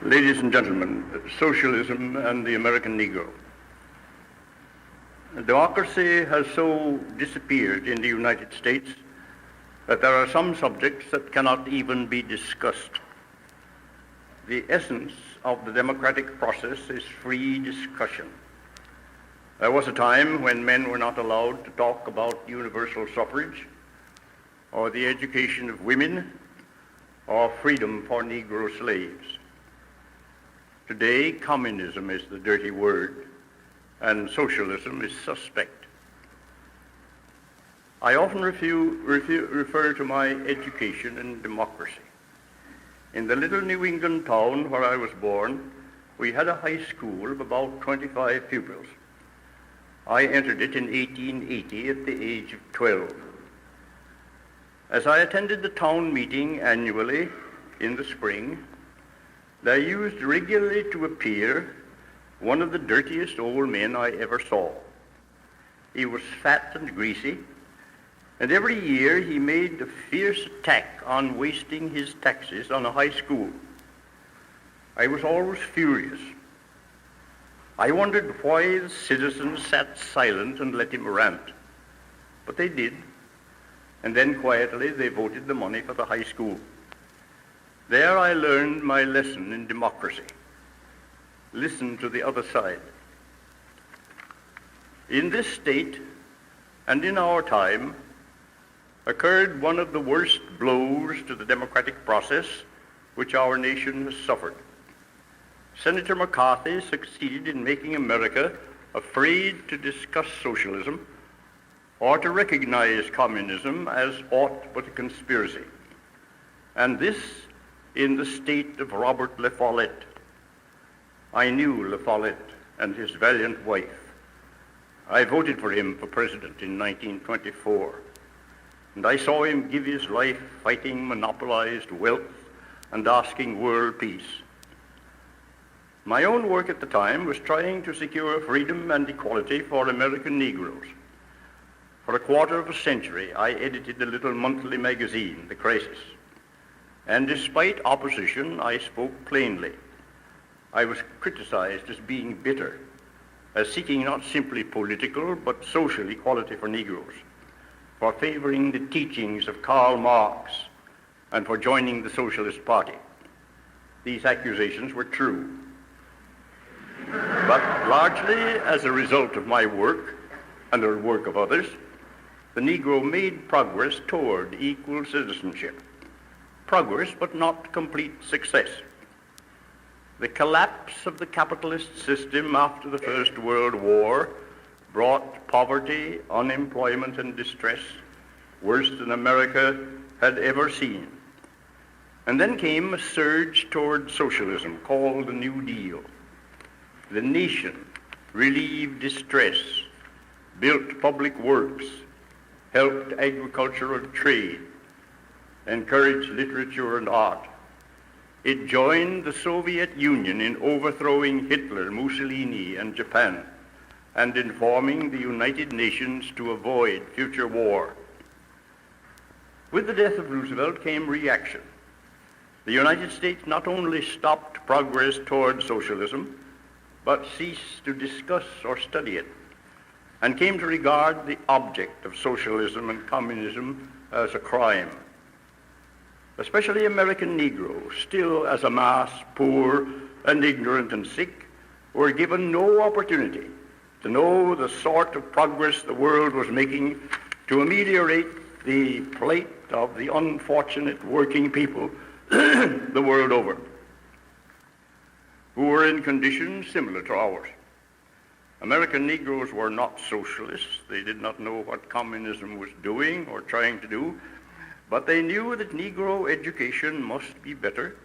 Ladies and gentlemen, socialism and the American Negro. Democracy has so disappeared in the United States that there are some subjects that cannot even be discussed. The essence of the democratic process is free discussion. There was a time when men were not allowed to talk about universal suffrage, or the education of women, or freedom for Negro slaves. Today, communism is the dirty word, and socialism is suspect. I often refer to my education in democracy. In the little New England town where I was born, we had a high school of about 25 pupils. I entered it in 1880 at the age of 12. As I attended the town meeting annually in the spring, there used regularly to appear one of the dirtiest old men I ever saw. He was fat and greasy, and every year he made a fierce attack on wasting his taxes on a high school. I was always furious. I wondered why the citizens sat silent and let him rant. But they did, and then quietly they voted the money for the high school. There I learned my lesson in democracy. Listen to the other side. In this state and in our time occurred one of the worst blows to the democratic process which our nation has suffered. Senator McCarthy succeeded in making America afraid to discuss socialism or to recognize communism as aught but a conspiracy. And this in the state of Robert La Follette. I knew La Follette and his valiant wife. I voted for him for president in 1924, and I saw him give his life fighting monopolized wealth and asking world peace. My own work at the time was trying to secure freedom and equality for American Negroes. For a quarter of a century, I edited the little monthly magazine, The Crisis. And despite opposition, I spoke plainly. I was criticized as being bitter, as seeking not simply political but social equality for Negroes, for favoring the teachings of Karl Marx, and for joining the Socialist Party. These accusations were true. But largely as a result of my work and the work of others, the Negro made progress toward equal citizenship. Progress, but not complete success. The collapse of the capitalist system after the First World War brought poverty, unemployment, and distress worse than America had ever seen. And then came a surge toward socialism called the New Deal. The nation relieved distress, built public works, helped agriculture and trade, encouraged literature and art. It joined the Soviet Union in overthrowing Hitler, Mussolini, and Japan, and in forming the United Nations to avoid future war. With the death of Roosevelt came reaction. The United States not only stopped progress toward socialism, but ceased to discuss or study it, and came to regard the object of socialism and communism as a crime. Especially American Negroes, still as a mass poor and ignorant and sick, were given no opportunity to know the sort of progress the world was making to ameliorate the plight of the unfortunate working people the world over, who were in conditions similar to ours. American Negroes were not socialists. They did not know what communism was doing or trying to do, but they knew that Negro education must be better,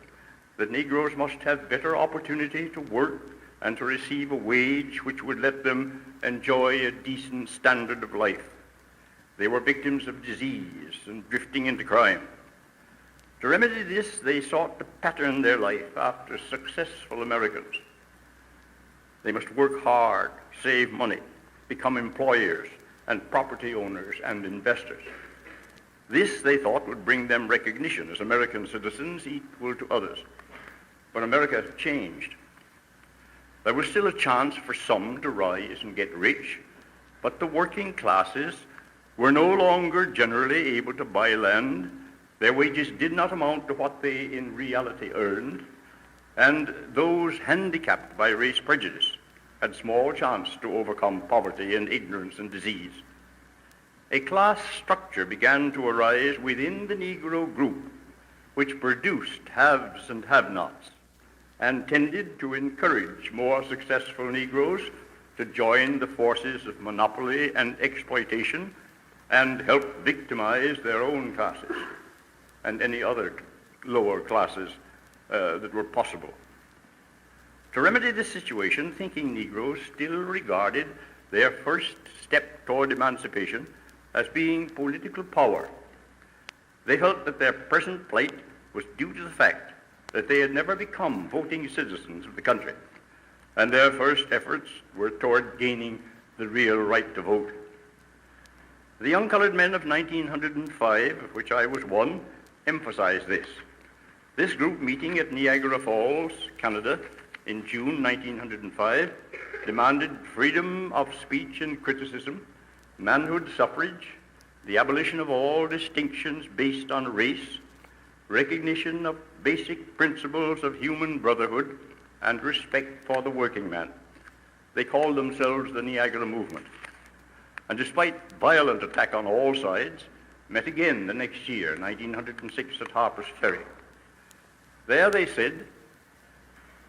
that Negroes must have better opportunity to work and to receive a wage which would let them enjoy a decent standard of life. They were victims of disease and drifting into crime. To remedy this, they sought to pattern their life after successful Americans. They must work hard, save money, become employers and property owners and investors. This, they thought, would bring them recognition as American citizens equal to others. But America changed. There was still a chance for some to rise and get rich, but the working classes were no longer generally able to buy land. Their wages did not amount to what they in reality earned, and those handicapped by race prejudice had small chance to overcome poverty and ignorance and disease. A class structure began to arise within the Negro group, which produced haves and have-nots, and tended to encourage more successful Negroes to join the forces of monopoly and exploitation and help victimize their own classes and any other lower classes that were possible. To remedy this situation, thinking Negroes still regarded their first step toward emancipation as being political power. They felt that their present plight was due to the fact that they had never become voting citizens of the country, and their first efforts were toward gaining the real right to vote. The Young Colored Men of 1905, of which I was one, emphasized this. This group, meeting at Niagara Falls, Canada, in June 1905, demanded freedom of speech and criticism, manhood suffrage, the abolition of all distinctions based on race, recognition of basic principles of human brotherhood, and respect for the working man. They called themselves the Niagara Movement, and despite violent attack on all sides, met again the next year, 1906, at Harper's Ferry. There they said,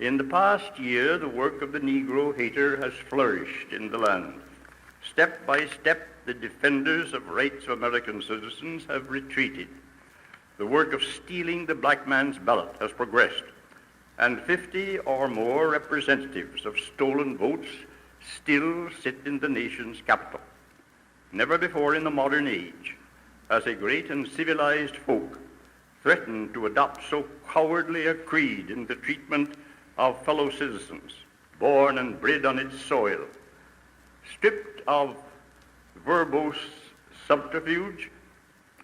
"In the past year, the work of the Negro hater has flourished in the land. Step by step, the defenders of rights of American citizens have retreated. The work of stealing the black man's ballot has progressed, and 50 or more representatives of stolen votes still sit in the nation's capital. Never before in the modern age has a great and civilized folk threatened to adopt so cowardly a creed in the treatment of fellow citizens, born and bred on its soil. Stripped of verbose subterfuge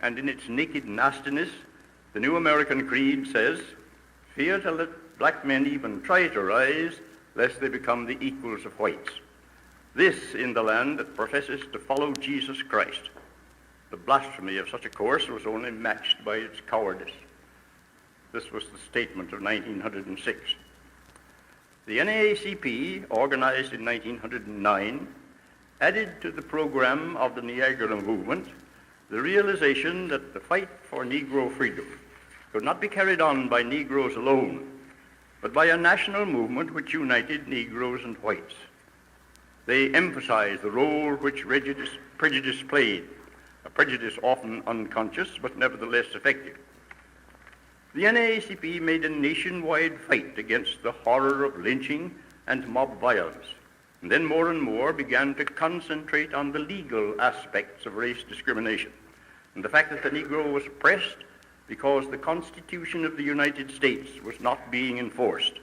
and in its naked nastiness, the new American creed says, fear to let black men even try to rise, lest they become the equals of whites. This in the land that professes to follow Jesus Christ. The blasphemy of such a course was only matched by its cowardice." This was the statement of 1906. The NAACP, organized in 1909, added to the program of the Niagara Movement the realization that the fight for Negro freedom could not be carried on by Negroes alone, but by a national movement which united Negroes and whites. They emphasized the role which prejudice played, a prejudice often unconscious but nevertheless effective. The NAACP made a nationwide fight against the horror of lynching and mob violence, and then more and more began to concentrate on the legal aspects of race discrimination and the fact that the Negro was oppressed because the Constitution of the United States was not being enforced.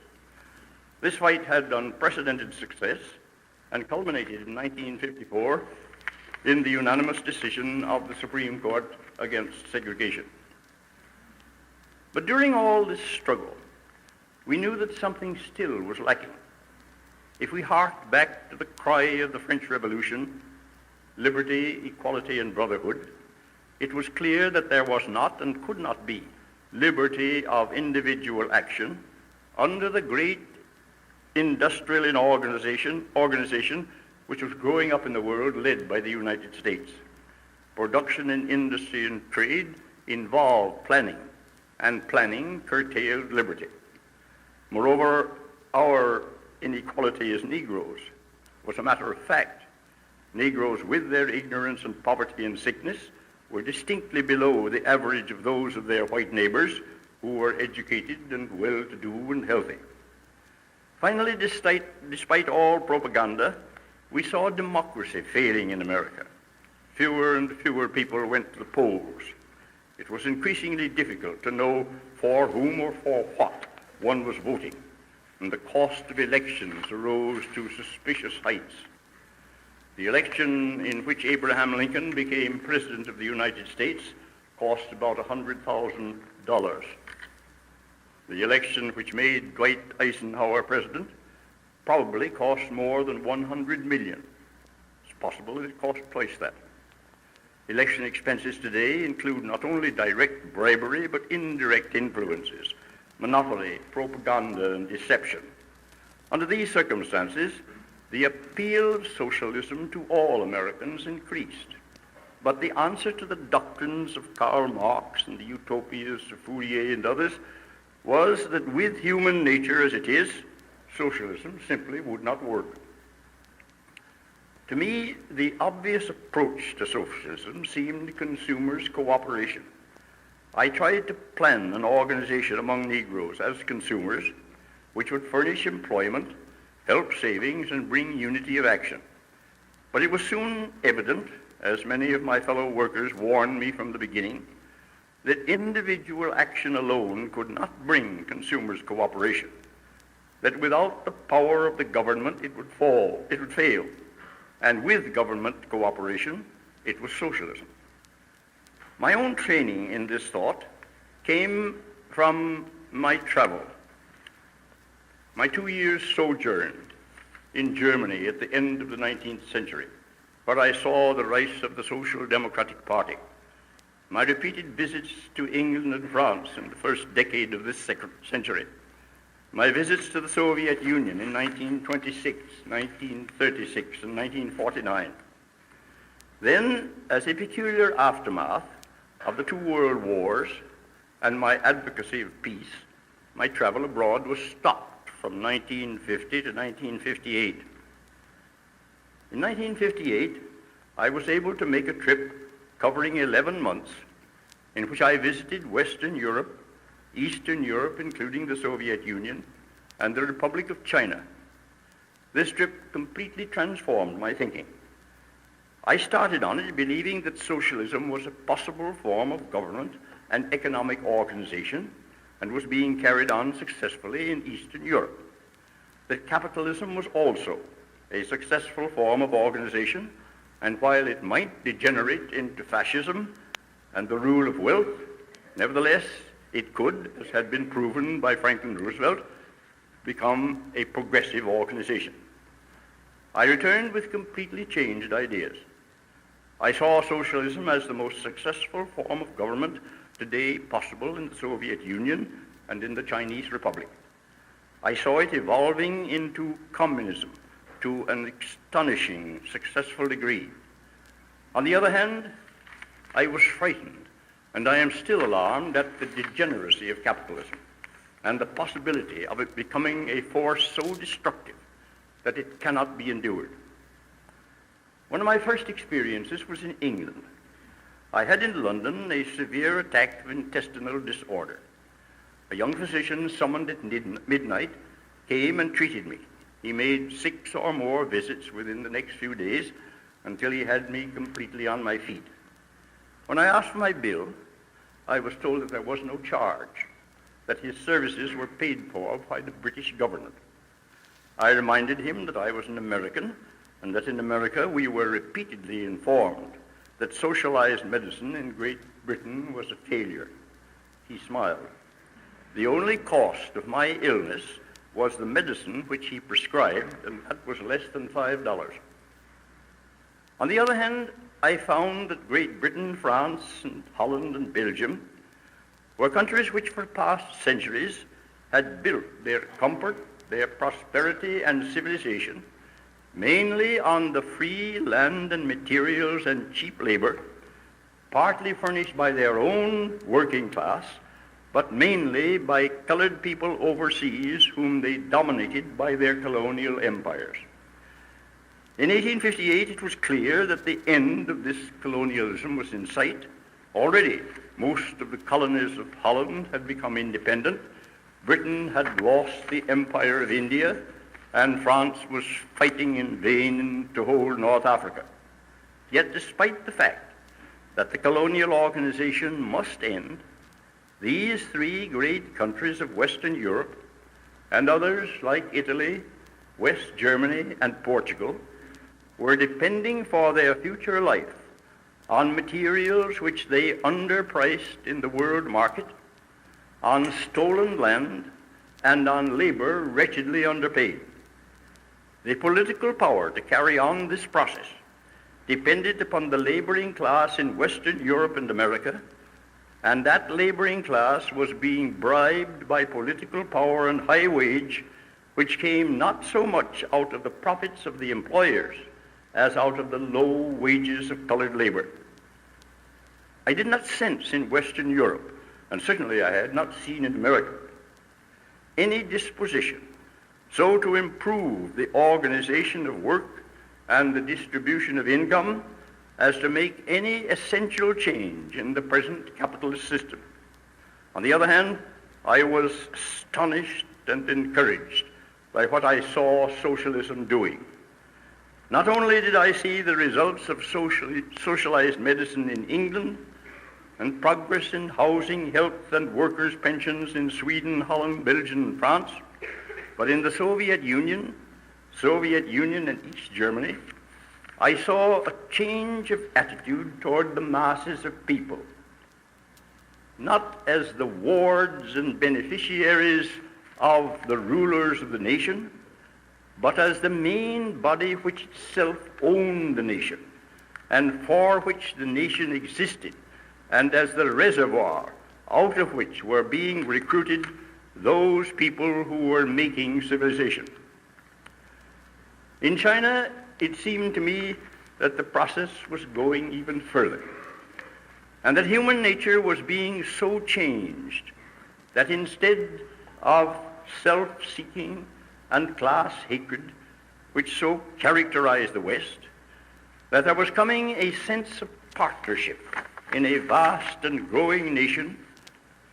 This fight had unprecedented success and culminated in 1954 in the unanimous decision of the Supreme Court against segregation. But during all this struggle, we knew that something still was lacking. If we hark back to the cry of the French Revolution, liberty, equality, and brotherhood, it was clear that there was not and could not be liberty of individual action under the great industrial organization which was growing up in the world, led by the United States. Production in industry and trade involved planning, and planning curtailed liberty. Moreover, our inequality as Negroes was a matter of fact. Negroes, with their ignorance and poverty and sickness, were distinctly below the average of those of their white neighbors who were educated and well-to-do and healthy. Finally, despite all propaganda, we saw democracy failing in America. Fewer and fewer people went to the polls. It was increasingly difficult to know for whom or for what one was voting, and the cost of elections arose to suspicious heights. The election in which Abraham Lincoln became President of the United States cost about $100,000. The election which made Dwight Eisenhower president probably cost more than $100 million. It's possible that it cost twice that. Election expenses today include not only direct bribery, but indirect influences, monopoly, propaganda, and deception. Under these circumstances, the appeal of socialism to all Americans increased. But the answer to the doctrines of Karl Marx and the utopias of Fourier and others was that with human nature as it is, socialism simply would not work. To me, the obvious approach to socialism seemed consumers' cooperation. I tried to plan an organization among Negroes as consumers which would furnish employment, help savings, and bring unity of action. But it was soon evident, as many of my fellow workers warned me from the beginning, that individual action alone could not bring consumers' cooperation, that without the power of the government it would fail, and with government cooperation it was socialism. My own training in this thought came from my travel. My 2 years sojourn in Germany at the end of the 19th century, where I saw the rise of the Social Democratic Party. My repeated visits to England and France in the first decade of this century. My visits to the Soviet Union in 1926, 1936, and 1949. Then, as a peculiar aftermath of the two world wars and my advocacy of peace, my travel abroad was stopped from 1950 to 1958. In 1958, I was able to make a trip covering 11 months in which I visited Western Europe, Eastern Europe, including the Soviet Union, and the Republic of China. This trip completely transformed my thinking. I started on it believing that socialism was a possible form of government and economic organization and was being carried on successfully in Eastern Europe. That capitalism was also a successful form of organization, and while it might degenerate into fascism and the rule of wealth, nevertheless it could, as had been proven by Franklin Roosevelt, become a progressive organization. I returned with completely changed ideas. I saw socialism as the most successful form of government today possible in the Soviet Union and in the Chinese Republic. I saw it evolving into communism to an astonishing, successful degree. On the other hand, I was frightened, and I am still alarmed at the degeneracy of capitalism and the possibility of it becoming a force so destructive that it cannot be endured. One of my first experiences was in England. I had in London a severe attack of intestinal disorder. A young physician summoned at midnight came and treated me. He made 6 or more visits within the next few days until he had me completely on my feet. When I asked for my bill, I was told that there was no charge, that his services were paid for by the British government. I reminded him that I was an American and that in America we were repeatedly informed that socialized medicine in Great Britain was a failure. He smiled. The only cost of my illness was the medicine which he prescribed, and that was less than $5. On the other hand, I found that Great Britain, France, and Holland, and Belgium were countries which for past centuries had built their comfort, their prosperity, and civilization mainly on the free land and materials and cheap labor, partly furnished by their own working class, but mainly by colored people overseas whom they dominated by their colonial empires. In 1858, it was clear that the end of this colonialism was in sight. Already, most of the colonies of Holland had become independent. Britain had lost the empire of India, and France was fighting in vain to hold North Africa. Yet, despite the fact that the colonial organization must end, these 3 great countries of Western Europe and others like Italy, West Germany, and Portugal were depending for their future life on materials which they underpriced in the world market, on stolen land, and on labor wretchedly underpaid. The political power to carry on this process depended upon the laboring class in Western Europe and America, and that laboring class was being bribed by political power and high wage, which came not so much out of the profits of the employers as out of the low wages of colored labor. I did not sense in Western Europe, and certainly I had not seen in America, any disposition so to improve the organization of work and the distribution of income as to make any essential change in the present capitalist system. On the other hand, I was astonished and encouraged by what I saw socialism doing. Not only did I see the results of socialized medicine in England and progress in housing, health, and workers' pensions in Sweden, Holland, Belgium, and France, but in the Soviet Union and East Germany, I saw a change of attitude toward the masses of people, not as the wards and beneficiaries of the rulers of the nation, but as the main body which itself owned the nation, and for which the nation existed, and as the reservoir out of which were being recruited those people who were making civilization. In China, it seemed to me that the process was going even further, and that human nature was being so changed that instead of self-seeking and class hatred, which so characterized the West, that there was coming a sense of partnership in a vast and growing nation,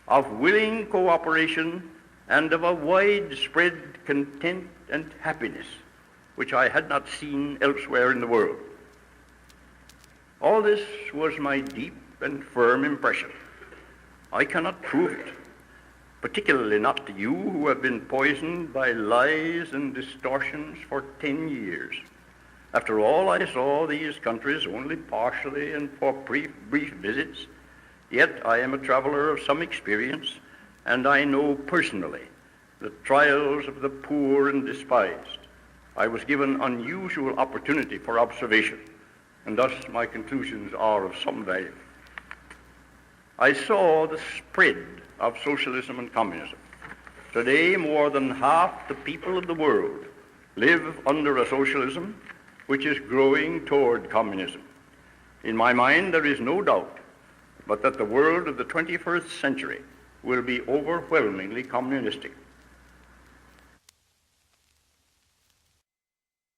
of willing cooperation, and of a widespread content and happiness, which I had not seen elsewhere in the world. All this was my deep and firm impression. I cannot prove it, particularly not to you who have been poisoned by lies and distortions for 10 years. After all, I saw these countries only partially and for brief visits, yet I am a traveler of some experience, and I know personally the trials of the poor and despised. I was given unusual opportunity for observation, and thus my conclusions are of some value. I saw the spread of socialism and communism. Today, more than half the people of the world live under a socialism which is growing toward communism. In my mind, there is no doubt but that the world of the 21st century will be overwhelmingly communistic.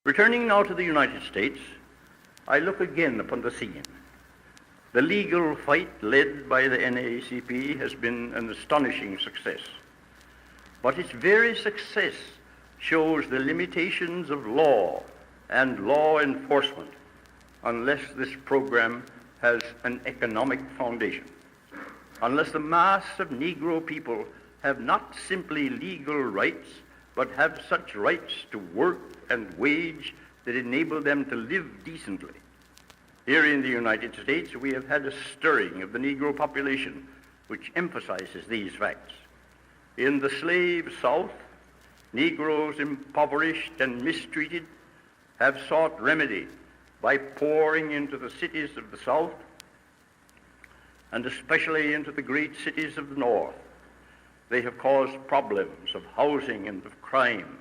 Returning now to the United States, I look again upon the scene. The legal fight led by the NAACP has been an astonishing success. But its very success shows the limitations of law and law enforcement unless this program has an economic foundation. Unless the mass of Negro people have not simply legal rights, but have such rights to work and wage that enable them to live decently. Here in the United States, we have had a stirring of the Negro population which emphasizes these facts. In the slave South, Negroes impoverished and mistreated have sought remedy by pouring into the cities of the South, and especially into the great cities of the North. They have caused problems of housing and of crime,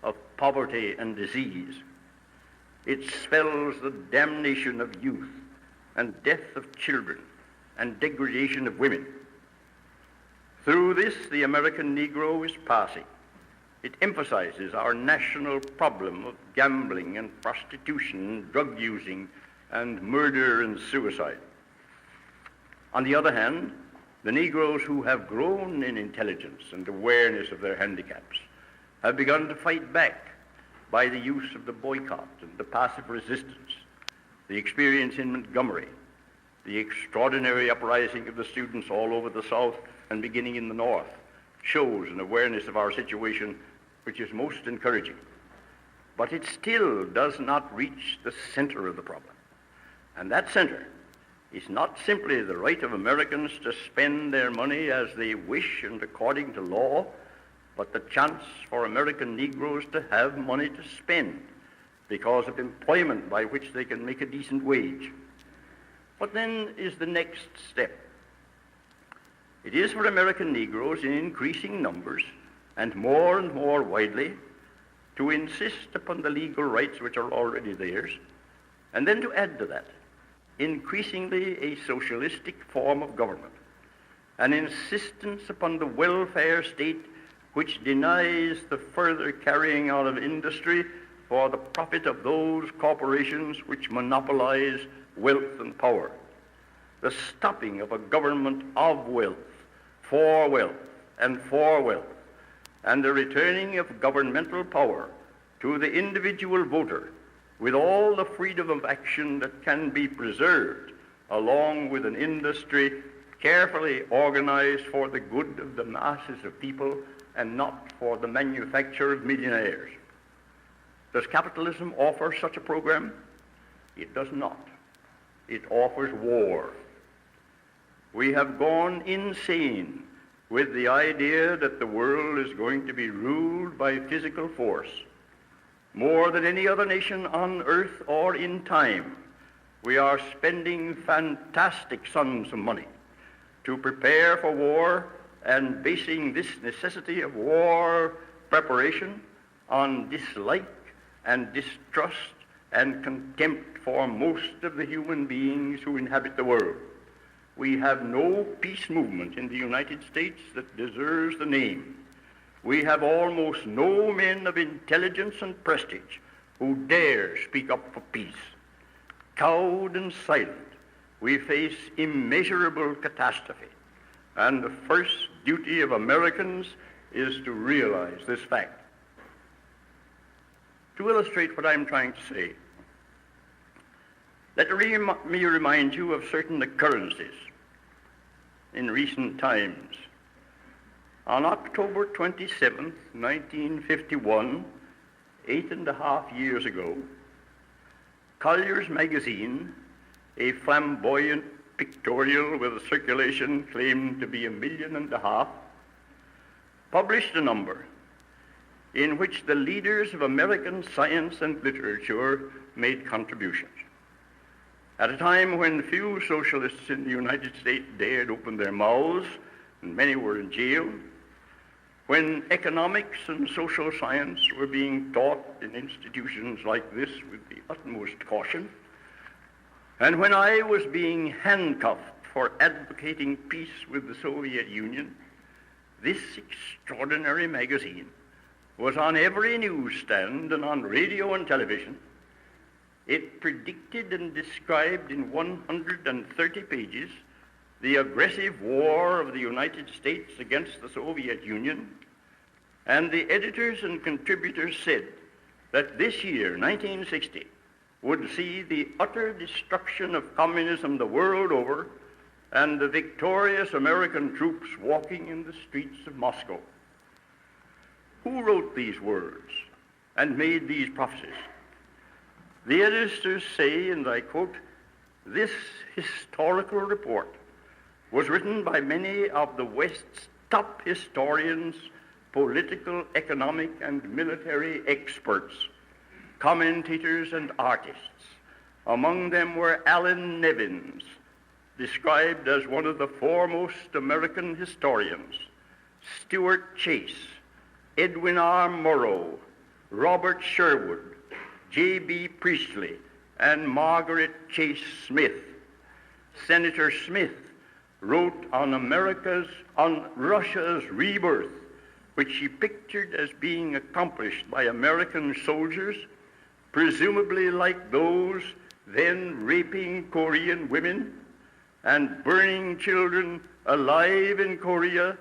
of poverty and disease. It spells the damnation of youth and death of children and degradation of women. Through this, the American Negro is passing. It emphasizes our national problem of gambling and prostitution, drug using, and murder and suicide. On the other hand, the Negroes who have grown in intelligence and awareness of their handicaps have begun to fight back by the use of the boycott and the passive resistance. The experience in Montgomery, the extraordinary uprising of the students all over the South and beginning in the North, shows an awareness of our situation which is most encouraging. But it still does not reach the center of the problem. And that center is not simply the right of Americans to spend their money as they wish and according to law, but the chance for American Negroes to have money to spend because of employment by which they can make a decent wage. What then is the next step? It is for American Negroes in increasing numbers and more widely to insist upon the legal rights which are already theirs, and then to add to that increasingly a socialistic form of government, an insistence upon the welfare state which denies the further carrying on of industry for the profit of those corporations which monopolize wealth and power, the stopping of a government of wealth, for wealth, and the returning of governmental power to the individual voter with all the freedom of action that can be preserved, along with an industry carefully organized for the good of the masses of people and not for the manufacture of millionaires. Does capitalism offer such a program? It does not. It offers war. We have gone insane with the idea that the world is going to be ruled by physical force. More than any other nation on earth or in time, we are spending fantastic sums of money to prepare for war and basing this necessity of war preparation on dislike and distrust and contempt for most of the human beings who inhabit the world. We have no peace movement in the United States that deserves the name. We have almost no men of intelligence and prestige who dare speak up for peace. Cowed and silent, we face immeasurable catastrophe, and the first duty of Americans is to realize this fact. To illustrate what I'm trying to say, let me remind you of certain occurrences in recent times. On October 27, 1951, 8.5 years ago, Collier's magazine, a flamboyant pictorial with a circulation claimed to be 1.5 million, published a number in which the leaders of American science and literature made contributions. At a time when few socialists in the United States dared open their mouths, and many were in jail, when economics and social science were being taught in institutions like this with the utmost caution, and when I was being handcuffed for advocating peace with the Soviet Union, this extraordinary magazine was on every newsstand and on radio and television. It predicted and described in 130 pages the aggressive war of the United States against the Soviet Union, and the editors and contributors said that this year, 1960, would see the utter destruction of communism the world over and the victorious American troops walking in the streets of Moscow. Who wrote these words and made these prophecies? The editors say, and I quote, "This historical report was written by many of the West's top historians, political, economic, and military experts, commentators, and artists. Among them were Allen Nevins, described as one of the foremost American historians, Stuart Chase, Edwin R. Murrow, Robert Sherwood, J.B. Priestley, and Margaret Chase Smith. Senator Smith wrote on Russia's rebirth, which he pictured as being accomplished by American soldiers, presumably like those then raping Korean women and burning children alive in Korea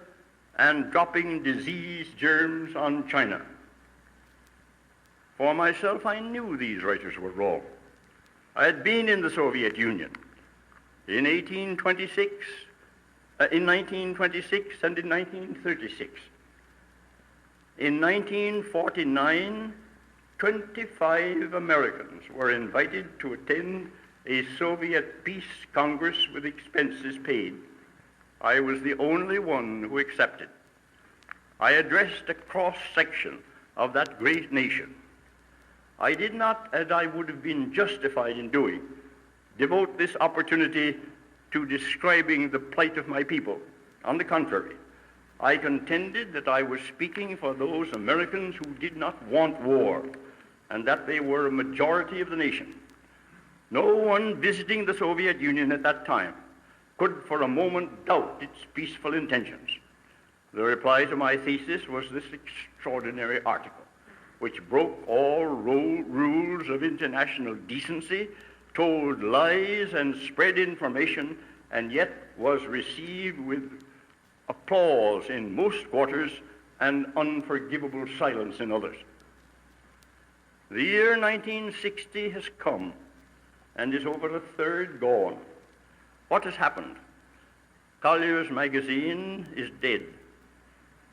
and dropping disease germs on China. For myself, I knew these writers were wrong. I had been in the Soviet Union in 1926 and in 1936. In 1949, 25 Americans were invited to attend a Soviet Peace Congress with expenses paid. I was the only one who accepted. I addressed a cross-section of that great nation. I did not, as I would have been justified in doing, devote this opportunity to describing the plight of my people. On the contrary, I contended that I was speaking for those Americans who did not want war, and that they were a majority of the nation. No one visiting the Soviet Union at that time could for a moment doubt its peaceful intentions. The reply to my thesis was this extraordinary article, which broke all rules of international decency, told lies, and spread information, and yet was received with applause in most quarters and unforgivable silence in others. The year 1960 has come and is over a third gone. What has happened? Collier's magazine is dead.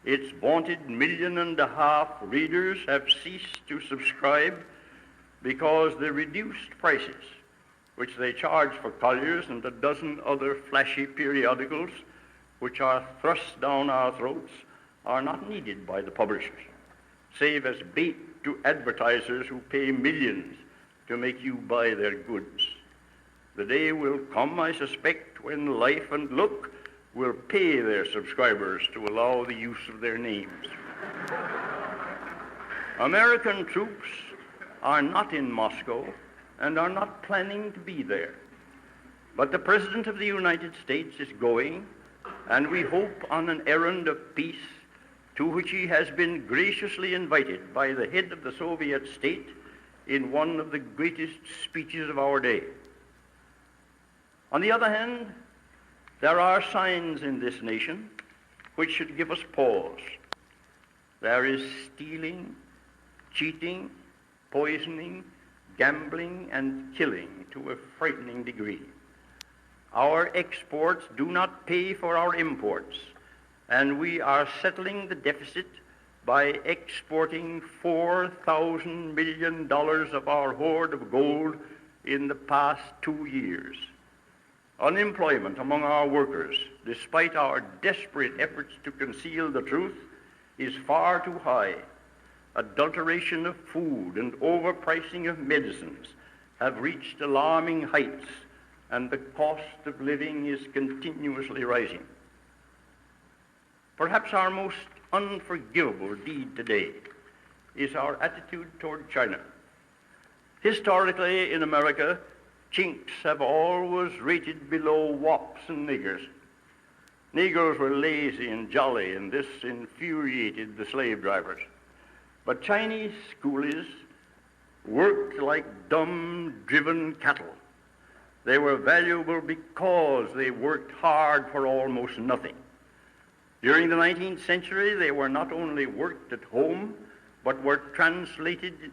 Its vaunted 1.5 million readers have ceased to subscribe because the reduced prices which they charge for Collier's and a dozen other flashy periodicals which are thrust down our throats are not needed by the publishers, save as bait to advertisers who pay millions to make you buy their goods. The day will come, I suspect, when Life and Look will pay their subscribers to allow the use of their names. American troops are not in Moscow and are not planning to be there. But the President of the United States is going, and we hope on an errand of peace to which he has been graciously invited by the head of the Soviet state in one of the greatest speeches of our day. On the other hand, there are signs in this nation which should give us pause. There is stealing, cheating, poisoning, gambling, and killing to a frightening degree. Our exports do not pay for our imports, and we are settling the deficit by exporting $4,000 million of our hoard of gold in the past 2 years. Unemployment among our workers, despite our desperate efforts to conceal the truth, is far too high. Adulteration of food and overpricing of medicines have reached alarming heights, and the cost of living is continuously rising. Perhaps our most unforgivable deed today is our attitude toward China. Historically in America, Chinks have always rated below wops and niggers. Negroes were lazy and jolly, and this infuriated the slave drivers. But Chinese coolies worked like dumb, driven cattle. They were valuable because they worked hard for almost nothing. During the 19th century, they were not only worked at home, but were translated